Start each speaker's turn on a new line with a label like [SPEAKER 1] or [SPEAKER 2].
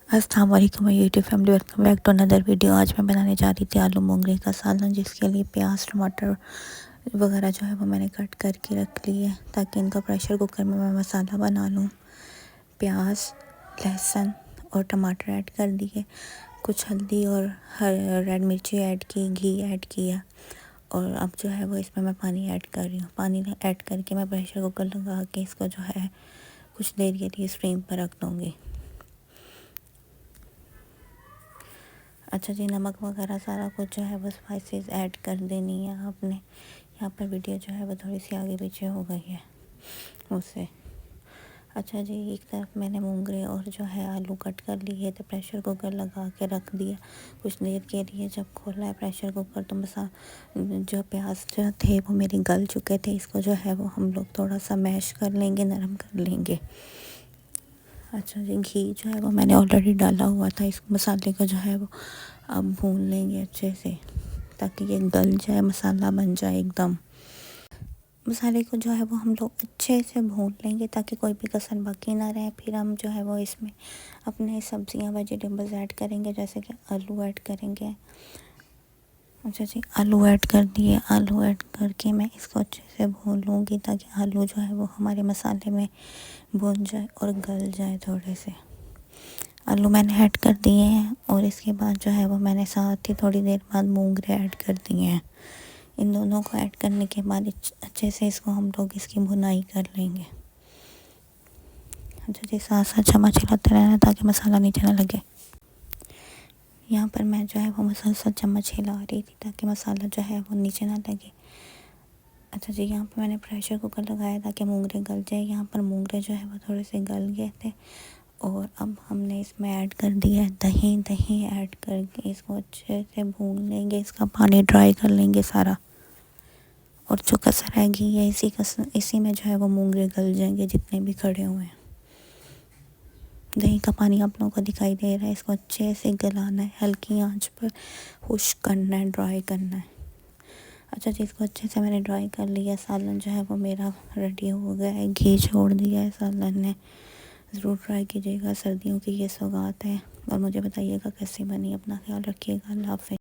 [SPEAKER 1] अस्सलाम वालेकुम YouTube family, welcome back to another video. आज मैं बनाने जा रही थी आलू मोंगरे का सालन, जिसके लिए प्याज टमाटर वगैरह जो है वो मैंने कट करके रख ली है ताकि इनका प्रेशर कुकर में मैं मसाला बना लूँ। प्याज लहसुन और टमाटर ऐड कर दिए, कुछ हल्दी और रेड मिर्ची ऐड की, घी ऐड किया और अब जो है वो इसमें मैं पानी ऐड कर रही हूँ। पानी ऐड करके मैं प्रेशर कुकर लगा के इसको जो है कुछ देर के लिए स्टीम पर रख दूँगी। अच्छा जी, नमक वगैरह सारा कुछ जो है वो स्पाइसेस ऐड कर देनी है आपने। यहाँ पर वीडियो जो है वो थोड़ी सी आगे पीछे हो गई है उससे। अच्छा जी, एक तरफ मैंने मोंगरे और जो है आलू कट कर लिए तो प्रेशर कुकर लगा के रख दिया कुछ देर के लिए। जब खोला है प्रेशर कुकर तो जो प्याज जो थे वो मेरे गल चुके थे। इसको जो है वो हम लोग थोड़ा सा मैश कर लेंगे, नरम कर लेंगे। अच्छा जी, घी जो है वो मैंने ऑलरेडी डाला हुआ था। इस मसाले को जो है वो अब भून लेंगे अच्छे से ताकि ये गल जाए, मसाला बन जाए एकदम। मसाले को जो है वो हम लोग अच्छे से भून लेंगे ताकि कोई भी कसर बाकी ना रहे। फिर हम जो है वो इसमें अपने सब्जियां वेजिटेबल्स ऐड करेंगे, जैसे कि आलू ऐड करेंगे। अच्छा जी, आलू ऐड कर दिए। आलू ऐड करके मैं इसको अच्छे से भून लूँगी ताकि आलू जो है वो हमारे मसाले में भून जाए और गल जाए थोड़े से। आलू मैंने ऐड कर दिए हैं और इसके बाद जो है वो मैंने साथ ही थोड़ी देर बाद मोंगरे ऐड कर दिए हैं। इन दोनों को ऐड करने के बाद अच्छे से इसको हम लोग इसकी भुनाई कर लेंगे। अच्छा जी, साथ साथ चम्मच हिलाते रहना ताकि मसाला नीचे ना लगे। यहाँ पर मैं जो है वो मसाला चम्मच हिला रही थी ताकि मसाला जो है वो नीचे ना लगे। अच्छा जी, यहाँ पर मैंने प्रेशर कुकर लगाया ताकि मोंगरे गल जाए। यहाँ पर मोंगरे जो है वो थोड़े से गल गए थे और अब हमने इसमें ऐड कर दिया है दही। दही ऐड करके इसको अच्छे से भून लेंगे, इसका पानी ड्राई कर लेंगे सारा। और जो कसर रहेगी है इसी में जो है वो मोंगरे गल जाएंगे जितने भी खड़े हुए हैं। दही का पानी आप लोगों को दिखाई दे रहा है। इसको अच्छे से गलाना है, हल्की आंच पर खुश्क करना है, ड्राई करना है। अच्छा जी, इसको अच्छे से मैंने ड्राई कर लिया। सालन जो है वो मेरा रेडी हो गया है। घी छोड़ दिया है सालन ने। ज़रूर ट्राई कीजिएगा, सर्दियों की ये सौगात है। और मुझे बताइएगा कैसी बनी। अपना ख्याल रखिएगा। अल्लाह हाफ़िज़।